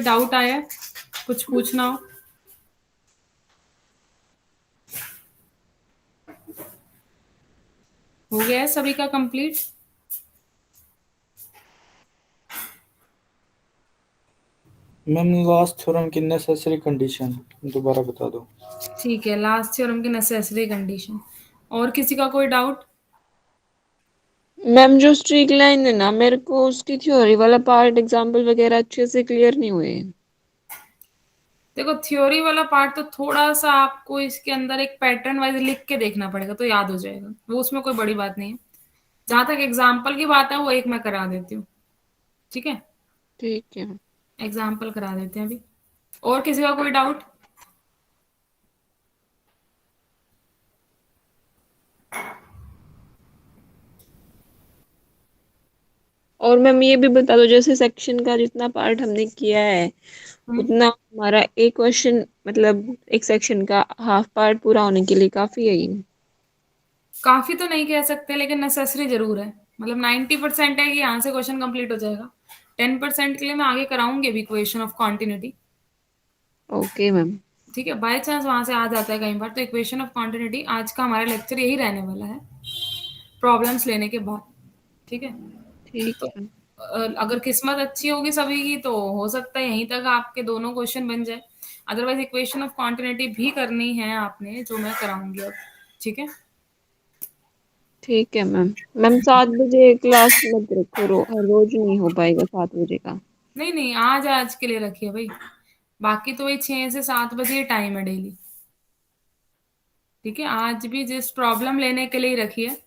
Doubt आया है? कुछ पूछना हो? हो गया है सभी का कंप्लीट? मैम लास्ट थ्योरम की नेसेसरी कंडीशन दोबारा बता दो। ठीक है, लास्ट थ्योरम की नेसेसरी कंडीशन। और किसी का कोई डाउट? मैम जो स्ट्रीक लाइन है ना, मेरे को उसकी थ्योरी वाला पार्ट एग्जाम्पल वगैरह अच्छे से क्लियर नहीं हुए। देखो, थ्योरी वाला पार्ट तो थोड़ा सा आपको इसके अंदर एक पैटर्न वाइज लिख के देखना पड़ेगा, तो याद हो जाएगा वो, उसमें कोई बड़ी बात नहीं है। जहां तक एग्जाम्पल की बात है वो एक मैं करा देती हूँ, ठीक है? ठीक है। एग्जाम्पल करा देते हैं अभी। और किसी का कोई डाउट? और मैम ये भी बता दो, जैसे सेक्शन का जितना पार्ट हमने किया है उतना हमारा एक क्वेश्चन, मतलब एक सेक्शन का हाफ पार्ट पूरा होने के लिए काफी है ये? काफी तो नहीं कह सकते, लेकिन नेसेसरी जरूर है। मतलब 90% है कि यहाँ से क्वेश्चन कंप्लीट हो जाएगा। 10% के लिए मैं आगे कराऊंगी अभी equation of continuity. Okay ma'am. ठीक है, बाय चांस वहां से आ जाता है कई बार, तो इक्वेशन ऑफ कॉन्टिन्यूटी आज का हमारा लेक्चर यही रहने वाला है, प्रॉब्लम्स लेने के बाद। ठीक है? ठीक तो है। अगर किस्मत अच्छी होगी सभी की तो हो सकता है यहीं तक आपके दोनों क्वेश्चन बन जाए। अदरवाइज इक्वेशन ऑफ कॉन्टिन्यूटी भी करनी है आपने, जो मैं कराऊंगी अब। ठीक है? ठीक है मैम। मैम 7 बजे क्लास मत रखो, हर रोज नहीं हो पाएगा 7 बजे का। नहीं नहीं, आज आज के लिए रखिए भाई। बाकी तो वही 6 से 7 बजे टाइम है डेली। ठीक है, आज भी जिस प्रॉब्लम लेने के लिए रखिए,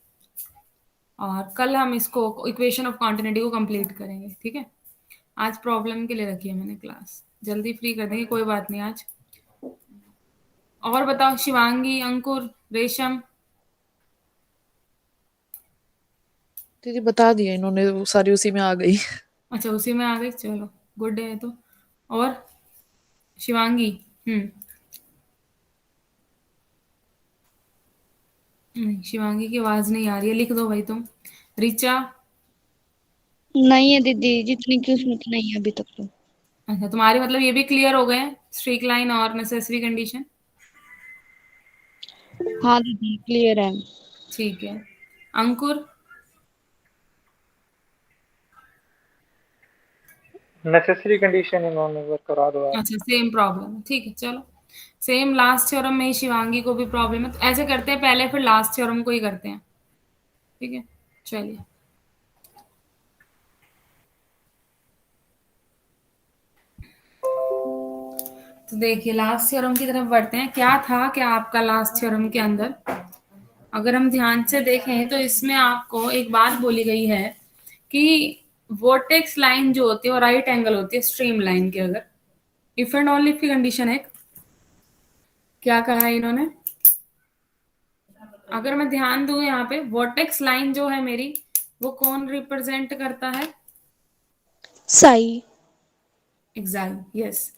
और कल हम इसको इक्वेशन ऑफ कॉन्टिन्यूटी को कंप्लीट करेंगे। ठीक है? आज प्रॉब्लम के लिए रखी है मैंने क्लास, जल्दी फ्री कर देंगे, कोई बात नहीं आज। और बताओ, शिवांगी, अंकुर, रेशम? दीदी बता दिया इन्होंने, वो सारी उसी में आ गई। अच्छा, उसी में आ गई, चलो गुड डे है तो। और शिवांगी? हम्म। नहीं, शिवांगी की आवाज नहीं आ रही है, लिख दो भाई तुम। रिचा? नहीं है दीदी, जितनी की उसमें तो नहीं है अभी तक तो। अच्छा, तुम्हारी मतलब ये भी क्लियर हो गए, स्ट्रीक लाइन और नेसेसरी कंडीशन? हाँ दीदी क्लियर है। ठीक है। अंकुर? नेसेसरी कंडीशन इन्होंने वो करा दो आप। अच्छा, सेम प्रॉब्लम है, ठीक है, चलो। सेम लास्ट थ्योरम में ही शिवांगी को भी प्रॉब्लम है, तो ऐसे करते हैं, पहले फिर लास्ट थ्योरम को ही करते हैं। ठीक है, चलिए। तो देखिए, लास्ट थ्योरम की तरफ बढ़ते हैं। क्या था क्या आपका लास्ट थ्योरम के अंदर? अगर हम ध्यान से देखें तो इसमें आपको एक बात बोली गई है कि वर्टेक्स लाइन जो होती है वो राइट एंगल होती है स्ट्रीम लाइन के। अगर इफ एंड ओनली की कंडीशन है, क्या कहा है इन्होंने? अगर मैं ध्यान दूं यहाँ पे, वर्टेक्स लाइन जो है मेरी, वो कौन रिप्रेजेंट करता है? साई। Exact, yes.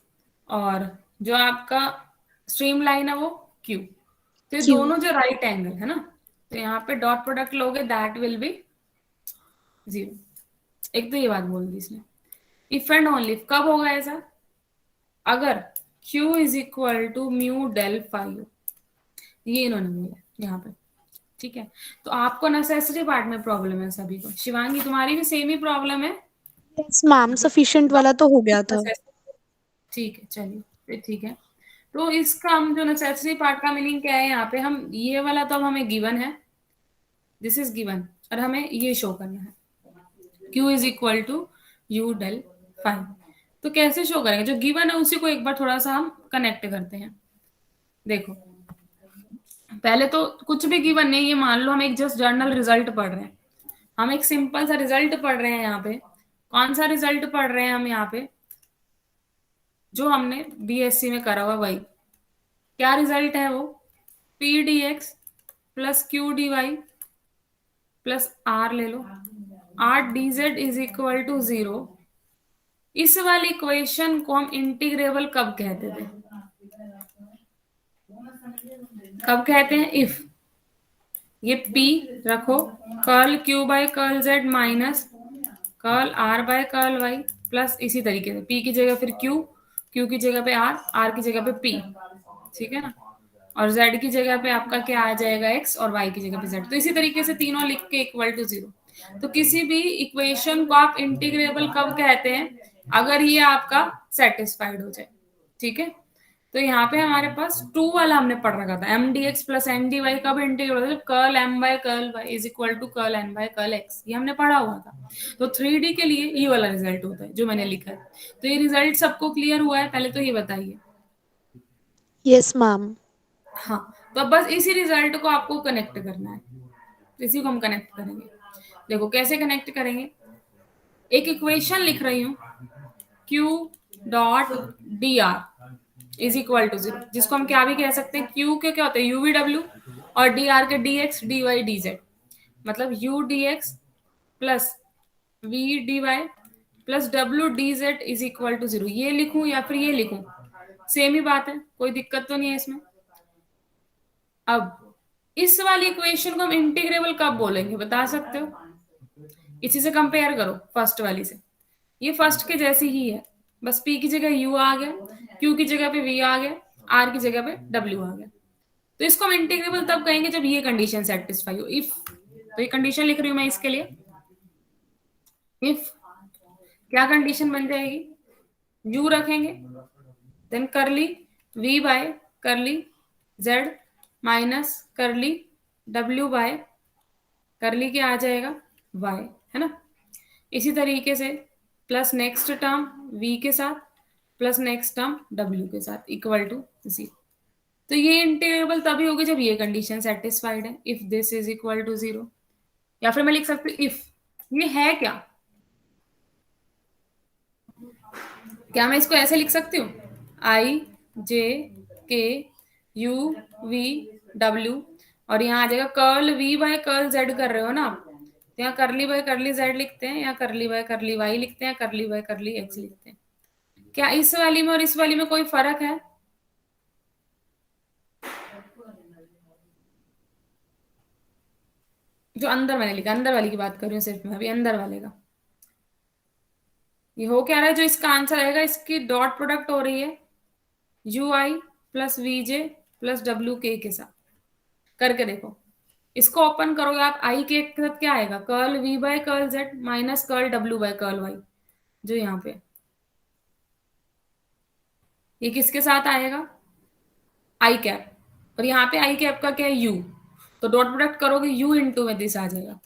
और जो आपका स्ट्रीम लाइन है वो क्यू। तो ये क्यू। दोनों जो राइट एंगल है ना, तो यहाँ पे डॉट प्रोडक्ट लोगे, दैट विल बी 0। एक तो ये बात बोल दी इसने। इफ एंड ओनली कब होगा ऐसा? अगर Q is equal to mu del five, ये इन्होंने बोला यहाँ पे। ठीक है? तो आपको नेसेसरी पार्ट में प्रॉब्लम है सभी को। शिवांगी, तुम्हारी भी सेम ही प्रॉब्लम है? यस मैम, सफिशिएंट वाला तो हो गया था। ठीक है, चलिए फिर ठीक है। तो इसका हम जो नेसेसरी पार्ट का मीनिंग क्या है यहाँ पे, हम ये वाला तो अब हमें गिवन है, दिस इज गिवन, और हमें ये शो करना है Q is equal to u del five. तो कैसे शो करेंगे? जो गिवन है उसी को एक बार थोड़ा सा हम कनेक्ट करते हैं। देखो, पहले तो कुछ भी गिवन नहीं, ये मान लो हम एक जस्ट जर्नल रिजल्ट पढ़ रहे हैं। हम एक सिंपल सा रिजल्ट पढ़ रहे हैं यहाँ पे। कौन सा रिजल्ट पढ़ रहे हैं हम यहाँ पे? जो हमने बीएससी में करा हुआ वही। क्या रिजल्ट है वो? P D X plus Q D Y plus R ले लो, R D Z is equal to 0। इस वाली इक्वेशन को हम इंटीग्रेबल कब कहते थे? कब कहते हैं? इफ ये P रखो, curl Q by curl Z minus curl R by curl Y, plus इसी तरीके से p की जगह फिर q, q की जगह पे r की जगह पे p, ठीक है ना, और z की जगह पे आपका क्या आ जाएगा x, और y की जगह पे z। तो इसी तरीके से तीनों लिख के इक्वल टू 0। तो किसी भी इक्वेशन को आप इंटीग्रेबल कब कहते हैं? अगर ये आपका सेटिस्फाइड हो जाए, ठीक है। तो यहाँ पे हमारे पास 2 वाला हमने पढ़ रखा था, M D X plus N D Y कब इंटीग्रेट होता है? Curl M by curl Y is equal to curl N by curl X, ये हमने पढ़ा हुआ था। तो 3D के लिए ये वाला रिजल्ट होता है जो मैंने लिखा है। तो ये रिजल्ट सबको क्लियर हुआ है? पहले तो ये बताइए। Yes ma'am. हाँ, तो अब बस इसी रिजल्ट को आपको कनेक्ट करना है, इसी को हम कनेक्ट करेंगे। देखो कैसे कनेक्ट करेंगे। एक इक्वेशन लिख रही हूँ, Q dot D R is equal to 0, जिसको हम क्या भी कह सकते हैं, Q के क्या होते हैं, यूवी डब्ल्यू, और डी आर के D X D Y D Z, मतलब U D X plus V D Y plus W D Z is equal to 0। ये लिखूं या फिर ये लिखूं, सेम ही बात है, कोई दिक्कत तो नहीं है इसमें। अब इस वाली इक्वेशन को हम इंटीग्रेबल कब बोलेंगे, बता सकते हो? इसी से कंपेयर करो फर्स्ट वाली से, ये फर्स्ट के जैसी ही है, बस p की जगह u आ गया, q की जगह पे v आ गया, r की जगह पे w आ गया। तो इसको हम इंटीग्रेबल तब कहेंगे जब ये कंडीशन सेटिस्फाई हो, इफ। तो ये कंडीशन लिख रही हूं मैं इसके लिए, इफ क्या कंडीशन बन जाएगी, u रखेंगे, देन करली v बाय करली z माइनस करली w बाय करली क्या आ जाएगा y, है ना। इसी तरीके से प्लस नेक्स्ट टर्म v के साथ प्लस नेक्स्ट टर्म w के साथ इक्वल टू 0। तो ये इंटीग्रेबल तभी होगी जब ये कंडीशन सेटिस्फाइड है, if this is equal to 0। या फिर मैं लिख सकती हूँ इफ ये है क्या मैं इसको ऐसे लिख सकती हूँ, आई जे के यू वी डब्ल्यू, और यहाँ आ जाएगा curl V by curl Z कर रहे हो ना आप, तो यहाँ करली बाय करली जेड लिखते हैं, या करली बाय करली वाई लिखते हैं, करली बाय करली एक्स लिखते हैं। क्या इस वाली में और इस वाली में कोई फर्क है? जो अंदर मैंने लिखा, अंदर वाली की बात कर रही हूँ सिर्फ मैं अभी, अंदर वाले का। ये हो क्या रहा है, जो इसका आंसर आएगा इसकी डॉट प्रोडक्ट हो रही है U I plus V J plus W के साथ। करके देखो, इसको ओपन करोगे आप, आई के साथ क्या आएगा, curl V by curl Z minus curl W by curl Y, जो यहाँ पे ये किसके साथ आएगा, आई कैप, और यहाँ पे आई कैप का क्या है, यू। तो डॉट प्रोडक्ट करोगे यू इंटू में दिस आ जाएगा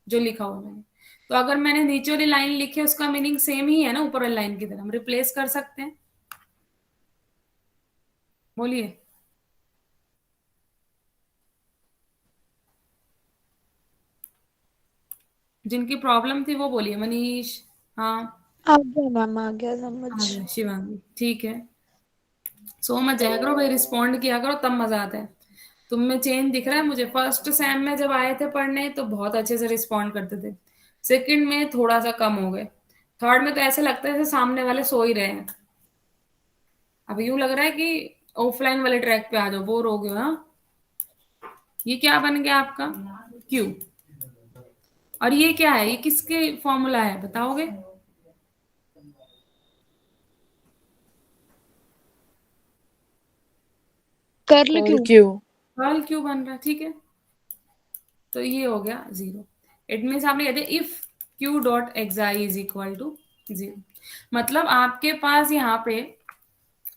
जो लिखा हुआ मैंने। तो अगर मैंने नीचे वाली लाइन लिखी है उसका मीनिंग सेम ही है ना ऊपर वाली लाइन की तरह, हम रिप्लेस कर सकते हैं। बोलिए। जिनकी प्रॉब्लम थी वो बोलिए, मनीष। हाँ आ गया मैम, आ गया आ समझ। गया, शिवांगी ठीक है। सो मत जाया करो भाई, रिस्पॉन्ड किया करो तब मजा आता है। तुम में चेंज दिख रहा है मुझे, फर्स्ट सेम में जब आए थे पढ़ने तो बहुत अच्छे से रिस्पॉन्ड करते थे, सेकंड में थोड़ा सा कम हो गए, थर्ड में तो ऐसे लगता है जैसे सामने वाले सो ही रहे हैं। अब यूं लग रहा है कि ऑफलाइन वाले ट्रैक पे आ जाओ, बोर हो गए। हाँ, ये क्या बन गया आपका क्यू, और ये क्या है, ये किसके फॉर्मूला है बताओगे? कर्ल कर्ल क्यों? क्यू। कर्ल क्यू बन रहा है, ठीक है। तो ये हो गया 0। इट मीन्स आपने कहते if Q dot xi is equal to 0, मतलब आपके पास यहाँ पे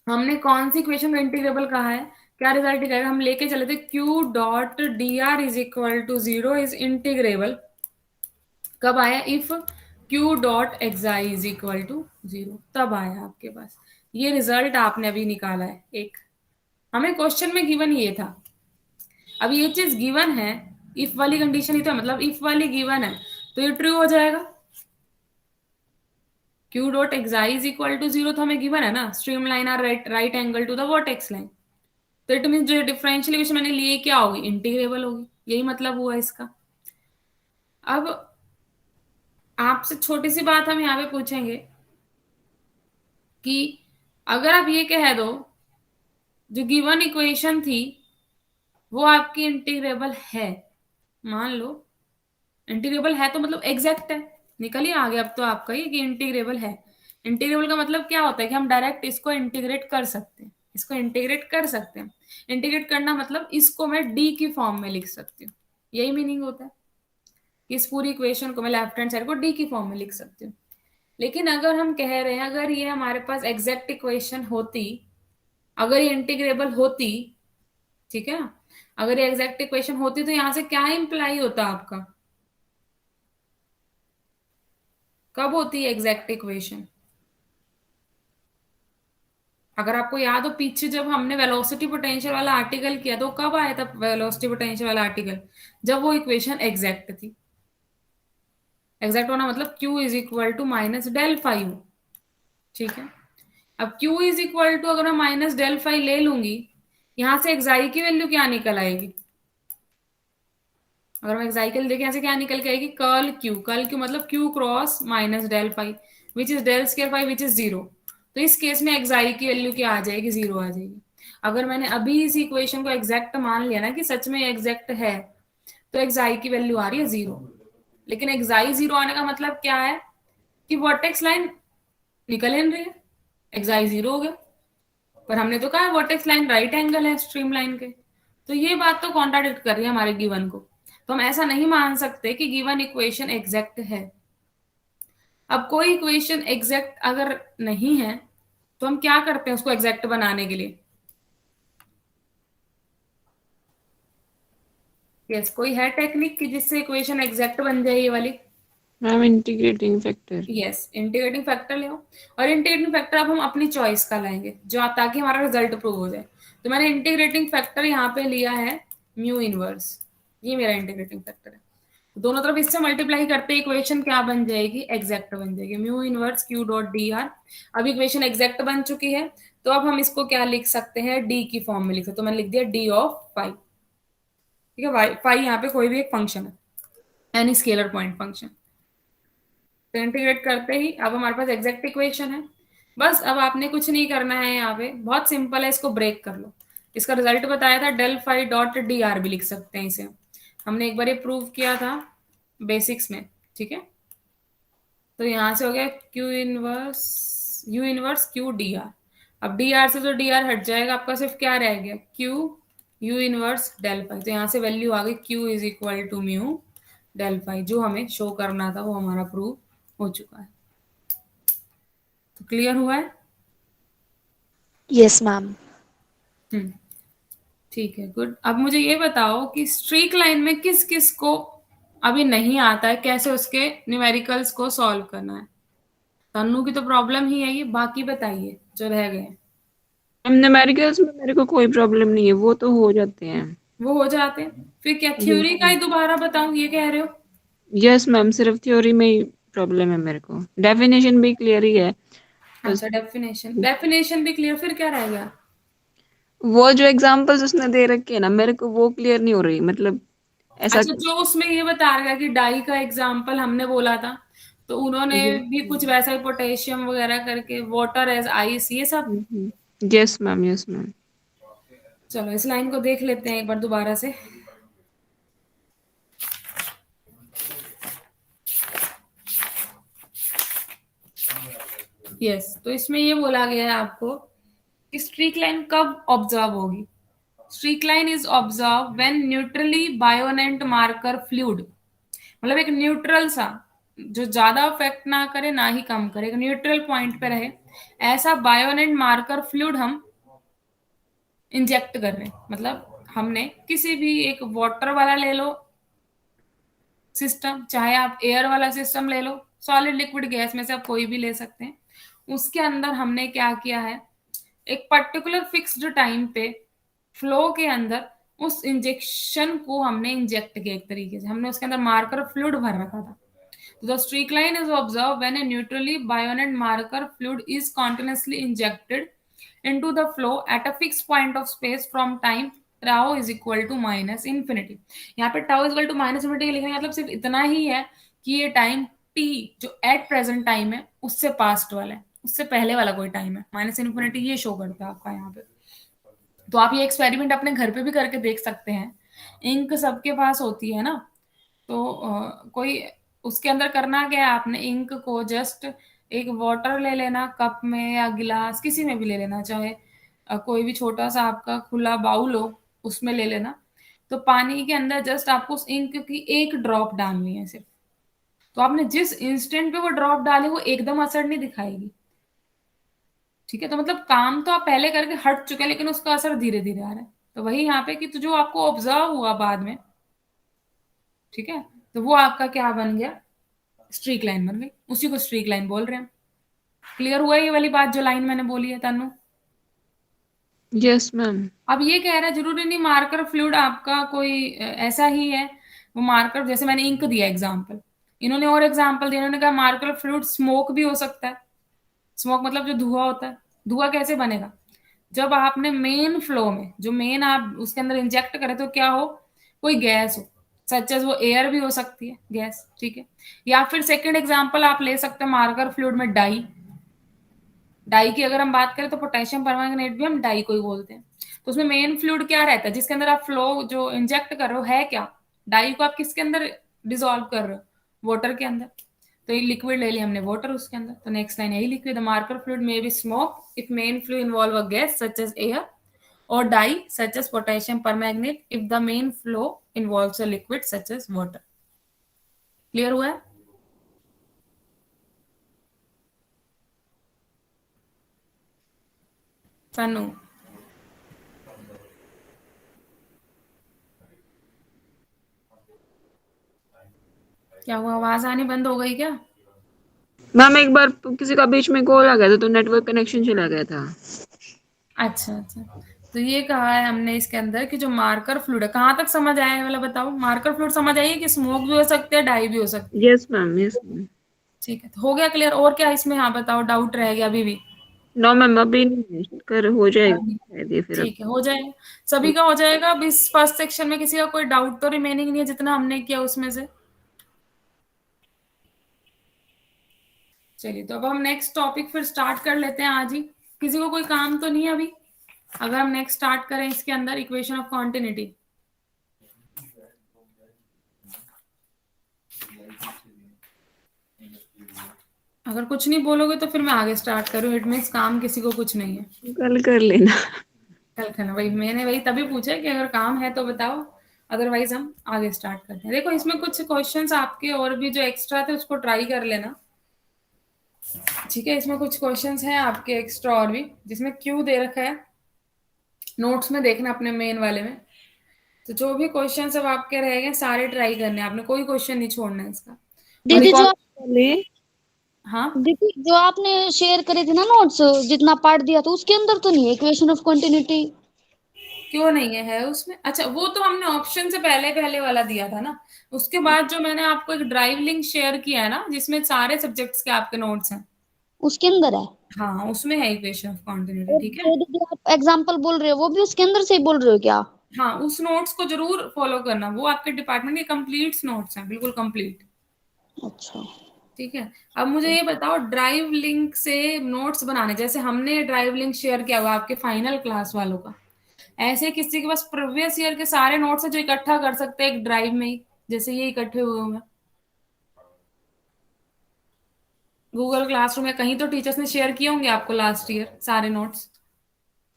हमने कौन सी इक्वेशन का इंटीग्रेबल कहा है, क्या रिजल्ट दिखाएगा, हम लेके चले थे Q dot D R is equal to 0 is integrable, कब आया, if Q dot xi is equal to 0, तब आया आपके पास। ये रिजल्ट आपने अभी निकाला है एक, हमें क्वेश्चन में गिवन ये था। अब ये चीज गिवन है, इफ वाली कंडीशन ही तो, मतलब इफ वाली गिवन है तो ये ट्रू हो जाएगा। Q dot xi is equal to 0 तो हमें गिवन है ना, stream line are right angle to the vertex line. तो इट मीन जो डिफरेंशियल इक्वेशन मैंने लिए क्या होगी, इंटीग्रेबल होगी, यही मतलब हुआ इसका। अब आपसे छोटी सी बात हम यहाँ पे पूछेंगे कि अगर आप ये कह दो जो गिवन इक्वेशन थी वो आपकी इंटीग्रेबल है, मान लो इंटीग्रेबल है तो मतलब एग्जैक्ट है, निकल ही आ गया अब तो आपका ये कि इंटीग्रेबल है, इंटीग्रेबल का मतलब क्या होता है कि हम डायरेक्ट इसको इंटीग्रेट कर सकते हैं, इसको इंटीग्रेट कर सकते हैं। इंटीग्रेट करना मतलब इसको मैं डी की फॉर्म में लिख सकती हूँ, यही मीनिंग होता है कि इस पूरी इक्वेशन को मैं लेफ्ट हैंड साइड को डी की फॉर्म में लिख सकती हूँ। लेकिन अगर हम कह रहे हैं अगर ये हमारे पास एग्जैक्ट इक्वेशन होती, अगर ये इंटीग्रेबल होती, ठीक है ना, अगर ये एग्जैक्ट इक्वेशन होती तो यहां से क्या इंप्लाई होता आपका, कब होती है एग्जैक्ट इक्वेशन? अगर आपको याद हो पीछे जब हमने वेलोसिटी पोटेंशियल वाला आर्टिकल किया तो कब आया था वेलोसिटी पोटेंशियल वाला आर्टिकल? जब वो इक्वेशन एग्जैक्ट थी। एग्जैक्ट होना मतलब Q is equal to minus del five, ठीक है। अब Q इज इक्वल टू अगर मैं माइनस डेल फाइव ले लूंगी, यहां से एक्साई की वैल्यू क्या निकल आएगी? अगर मैं एक्साई के लिए देखें, यहाँ से क्या निकल के आएगी? कर्ल क्यू मतलब Q cross minus del five which is del square five which is zero. तो इस केस में एक्साई की वैल्यू क्या आ जाएगी? जीरो आ जाएगी। अगर मैंने अभी इस इक्वेशन को एग्जैक्ट मान लिया ना कि सच में एग्जैक्ट है, तो एक्साई की वैल्यू आ रही है जीरो। लेकिन एक्साई जीरो आने का मतलब क्या है कि वर्टेक्स लाइन निकल ही नहीं रही है, एक्साई जीरो हो गया। पर हमने तो कहा वर्टेक्स लाइन राइट एंगल है स्ट्रीम लाइन के, तो ये बात तो कॉन्ट्राडिक्ट कर रही है हमारे गिवन को। तो हम ऐसा नहीं मान सकते कि गिवन इक्वेशन एग्जैक्ट है। अब कोई इक्वेशन एग्जैक्ट अगर नहीं है तो हम क्या करते हैं उसको एग्जैक्ट बनाने के लिए? यस, कोई है टेक्निक कि जिससे इक्वेशन एग्जैक्ट बन जाए ये वाली? Ma'am integrating factor. Yes, integrating factor ले और इंटीग्रेटिंग फैक्टर अब हम अपनी चॉइस का लाएंगे जो ताकि हमारा रिजल्ट प्रूव हो जाए। तो मैंने इंटीग्रेटिंग फैक्टर यहाँ पे लिया है म्यू इनवर्स, ये मेरा इंटीग्रेटिंग फैक्टर है। दोनों तरफ इससे मल्टीप्लाई करते इक्वेशन क्या बन जाएगी? एग्जैक्ट बन जाएगी, mu inverse Q dot D R. अब इक्वेशन एग्जैक्ट बन चुकी है, तो अब हम इसको क्या लिख सकते हैं? डी की फॉर्म में लिख सकते। तो मैंने लिख दिया डी ऑफ फाइव, ठीक है। फाइव यहाँ पे कोई भी एक फंक्शन है, एनी स्केलर पॉइंट फंक्शन। तो इंटीग्रेट करते ही अब हमारे पास एग्जैक्ट इक्वेशन है। बस अब आपने कुछ नहीं करना है, यहाँ पे बहुत सिंपल है, इसको ब्रेक कर लो। इसका रिजल्ट बताया था del five dot D r भी लिख सकते हैं इसे, हमने एक बार ये प्रूव किया था बेसिक्स में, ठीक है। तो यहां से हो गया Q inverse you inverse Q D R. अब डी आर से तो डी आर हट जाएगा, आपका सिर्फ क्या रह गया? Q u inverse del five. तो यहाँ से वैल्यू आ गई Q is equal to mu del five, जो हमें शो करना था वो हमारा प्रूव हो चुका है। तो क्लियर हुआ है? Yes, ma'am. ठीक है, गुड। अब मुझे ये बताओ कि स्ट्रीक लाइन में किस किस को अभी नहीं आता है, कैसे उसके न्यूमेरिकल्स को सॉल्व करना है? तन्नू की तो प्रॉब्लम ही है ये, बाकी बताइए जो रह गए हैं। मैम न्यूमेरिकल्स में मेरे को कोई प्रॉब्लम नहीं है, वो तो हो जाते हैं। वो हो जाते हैं, फिर क्या थ्योरी का ही दोबारा बताऊं ये कह रहे हो? यस मैम, सिर्फ थ्योरी में ही प्रॉब्लम है मेरे को। डेफिनेशन भी क्लियर ही है। अच्छा, डेफिनेशन भी क्लियर, फिर क्या रह गया? वो जो एग्जांपल्स उसने दे रखे हैं ना, मेरे को वो क्लियर नहीं हो रही, मतलब ऐसा। अच्छा, जो उसमें ये बता रहा है कि डाई का एग्जाम्पल हमने बोला था, तो उन्होंने भी कुछ वैसा ही पोटेशियम वगैरह करके वाटर एज आइस ये सब। Yes ma'am, yes ma'am. चलो इस लाइन को देख लेते हैं एक बार दोबारा से। यस, तो इसमें ये बोला गया है आपको कि स्ट्रीक लाइन कब ऑब्जर्व होगी? Streak line is observe when neutrally buoyant marker fluid, मतलब एक न्यूट्रल सा जो ज्यादा अफेक्ट ना करे ना ही कम करे, एक न्यूट्रल पॉइंट पे रहे, ऐसा बायोनेंट मार्कर फ्लूइड हम इंजेक्ट कर रहे हैं। मतलब हमने किसी भी एक वाटर वाला ले लो सिस्टम, चाहे आप एयर वाला सिस्टम ले लो, सॉलिड लिक्विड गैस में से आप कोई भी ले सकते हैं, उसके अंदर हमने क्या किया है, एक पर्टिकुलर फिक्स्ड टाइम पे फ्लो के अंदर उस इंजेक्शन को हमने इंजेक्ट किया, एक तरीके से हमने उसके अंदर मार्कर फ्लूइड भर रखा था। तो the streak line is observe when a neutrally buoyant marker fluid is continuously injected into the flow at a fixed point of space from time tau is equal to minus infinity। यहाँ पे tau is equal to minus infinity लिखने का मतलब सिर्फ इतना ही है कि ये टाइम t जो एट प्रेजेंट टाइम है उससे पास्ट वाला है, उससे पहले वाला कोई टाइम है। माइनस इन्फिनिटी ये शो करता है आपका यहाँ पे। तो आप ये एक्सपेरिमेंट अपने घर पे भी करके देख सकते हैं, इंक सबके पास होती है ना, तो कोई उसके अंदर करना क्या है, आपने इंक को जस्ट एक वाटर ले लेना, कप में या गिलास किसी में भी ले लेना, चाहे कोई भी छोटा सा आपका खुला बाउल हो उसमें ले लेना। तो पानी के अंदर जस्ट आपको उस इंक की एक ड्रॉप डालनी है सिर्फ। तो आपने जिस इंस्टेंट पे वो ड्रॉप डाली वो एकदम असर नहीं दिखाएगी, ठीक है। तो मतलब काम तो आप पहले करके हट चुके हैं, लेकिन उसका असर धीरे धीरे आ रहा है। तो वही यहाँ पे कि तो जो आपको ऑब्जर्व हुआ बाद में, ठीक है, तो वो आपका क्या बन गया, स्ट्रीक लाइन बन गई, उसी को स्ट्रीक लाइन बोल रहे हैं। क्लियर हुआ ये वाली बात जो लाइन मैंने बोली है तनु? Yes ma'am. अब ये कह रहा है जरूरी नहीं मार्कर फ्लूइड आपका कोई ऐसा ही है, वो मार्कर जैसे मैंने इंक दिया एग्जांपल, इन्होंने और एग्जांपल दिया, इन्होंने कहा मार्कर फ्लूइड स्मोक भी हो सकता है। स्मोक मतलब जो धुआं होता है। धुआं कैसे बनेगा, जब आपने मेन फ्लो में जो मेन आप उसके अंदर इंजेक्ट करें तो क्या हो, कोई गैस हो, सच एज वो एयर भी हो सकती है गैस, ठीक है। या फिर सेकंड एग्जांपल आप ले सकते हैं मार्कर फ्लूइड में डाई। डाई की अगर हम बात करें तो पोटेशियम परमैंगनेट भी हम डाई को ही बोलते हैं। तो उसमें मेन फ्लूइड क्या रहता है जिसके अंदर आप फ्लो जो इंजेक्ट कर रहे हो है क्या, डाई को आप किसके अंदर डिसॉल्व कर रहे हो, वाटर के अंदर। तो ये लिक्विड ले लिया हमने वाटर उसके अंदर। तो नेक्स्ट लाइन यही liquid marker fluid may be smoke if main fluid involve a gas such as air और dye such as potassium permanganate if the main flow involves a liquid such as water. Clear हुआ है? तनु क्या हुआ, आवाज आनी बंद हो गई क्या? मैम एक बार किसी का बीच में कॉल आ गया था तो नेटवर्क कनेक्शन चला गया था। अच्छा अच्छा, तो ये कहा है हमने इसके अंदर कि जो मार्कर फ्लूइड है, कहाँ तक समझ आया है वाला बताओ। मार्कर फ्लूइड समझ आई है कि स्मोक भी हो सकते हैं, डाई भी हो सकती है। Yes ma'am, yes ma'am. ठीक है, तो हो गया क्लियर? और क्या इसमें, हाँ बताओ, डाउट रह गया अभी भी? नो मैम, अभी नहीं है, कर हो जाएगा अभी शायद ये फिर अब। ठीक है, हो जाएगा, सभी का हो जाएगा। अब इस फर्स्ट सेक्शन में किसी का कोई डाउट तो रिमेनिंग नहीं है जितना हमने किया उसमें से? चलिए, तो अब हम नेक्स्ट टॉपिक फिर स्टार्ट कर लेते हैं आज ही। किसी को कोई काम तो नहीं है अभी, अगर हम नेक्स्ट स्टार्ट करें इसके अंदर इक्वेशन ऑफ कॉन्टिन्यूटी? अगर कुछ नहीं बोलोगे तो फिर मैं आगे स्टार्ट करूँ, इट मीन्स काम किसी को कुछ नहीं है। कल कर लेना। कल करना, वही मैंने वही तभी पूछा कि अगर काम है तो बताओ, अदरवाइज हम आगे स्टार्ट करते हैं। देखो इसमें कुछ क्वेश्चंस आपके और भी जो एक्स्ट्रा थे उसको ट्राई कर लेना, ठीक है। इसमें कुछ क्वेश्चंस हैं आपके एक्स्ट्रा और भी, जिसमें क्यू दे रखा है, नोट्स में देखना अपने मेन वाले में। तो जो भी क्वेश्चन अब आपके रह गए सारे ट्राई करने हैं आपने, कोई क्वेश्चन नहीं छोड़ना है इसका। दीदी जो हाँ दीदी जो आपने शेयर करे थे ना नोट्स, जितना पार्ट दिया था उसके अंदर तो नहीं है इक्वेशन ऑफ कंटिन्यूटी? क्यों नहीं है, है उसमें। अच्छा, वो तो हमने ऑप्शन से पहले पहले वाला दिया था ना। उसके बाद जो मैंने आपको एक ड्राइव लिंक शेयर किया है ना, जिसमें सारे सब्जेक्ट्स के आपके नोट्स हैं, उसके अंदर है। हाँ उसमें है इक्वेशन ऑफ कॉन्टिन्यूटी, और ठीक है। जो दीदी आप एग्जांपल बोल रहे हो वो भी उसके अंदर से ही बोल रहे हो क्या? हाँ उस नोट्स को जरूर फॉलो करना, वो आपके डिपार्टमेंट के कंप्लीट नोट्स हैं, बिल्कुल कंप्लीट, अच्छा। ठीक है। अब मुझे ये बताओ, ड्राइव लिंक से नोट्स बनाने, जैसे हमने ड्राइव लिंक शेयर किया हुआ आपके फाइनल क्लास वालों का, ऐसे किसी के पास प्रीवियस ईयर के सारे नोट्स है जो इकट्ठा कर सकते हैं एक ड्राइव में ही, जैसे ये इकट्ठे हुए हुए हैं गूगल क्लासरूम में, कहीं तो टीचर्स ने शेयर किए होंगे आपको लास्ट ईयर सारे नोट्स।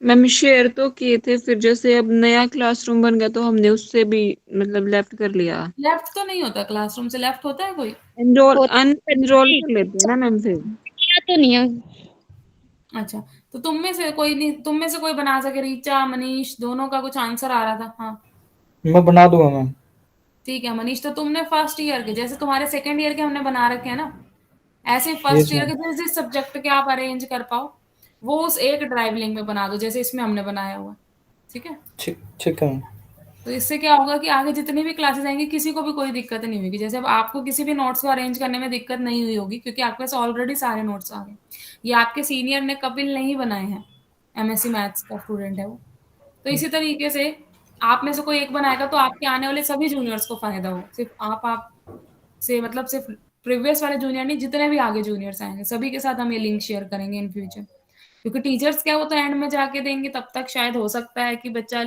मैम शेयर तो किए थे, फिर जैसे अब नया क्लासरूम बन गया तो हमने उससे भी मतलब लेफ्ट कर लिया। लेफ्ट तो नहीं होता, क्लासरूम से लेफ्ट होता है कोई? एनरोल और अनएनरोल कर लेते हैं ना मैम फिर। किया तो नहीं है। अच्छा, तो तुम में से कोई नहीं, तुम में से कोई बना सके, रीचा मनीष दोनों का कुछ आंसर आ रहा था, हाँ मैं बना दूंगा मैम। ठीक है। मनीष तो तुमने फर्स्ट ईयर के, जैसे तुम्हारे सेकंड ईयर के हमने बना रखे हैं ना, ऐसे फर्स्ट यस ईयर मैम। के जिस जिस सब्जेक्ट के आप अरेंज कर पाओ वो उस एक ड्राइव लिंक में बना दो, जैसे इसमें हमने बनाया हुआ, ठीक है। ठीक ठीक है मैम। तो इससे क्या होगा कि आगे जितनी भी क्लासेस आएंगी किसी को भी कोई दिक्कत नहीं होगी, जैसे अब आपको किसी भी नोट्स को अरेंज करने में दिक्कत नहीं हुई होगी क्योंकि आपके पास ऑलरेडी सारे नोट्स आ गए। ये आपके सीनियर ने कपिल नहीं बनाए हैं, एमएससी मैथ्स का स्टूडेंट है वो। तो इसी तरीके से आप में से कोई एक बनाएगा तो आपके आने वाले सभी जूनियर्स को फायदा होगा, सिर्फ आप से मतलब सिर्फ प्रीवियस वाले जूनियर नहीं, जितने भी आगे जूनियर्स आएंगे सभी के साथ हम ये लिंक शेयर करेंगे इन फ्यूचर। क्योंकि टीचर्स क्या, वो तो एंड में जाके देंगे, तब तक शायद हो सकता है कि बच्चा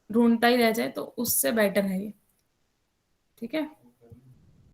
ढूंढता ही रह जाए, तो उससे बेटर है ये, ठीक है।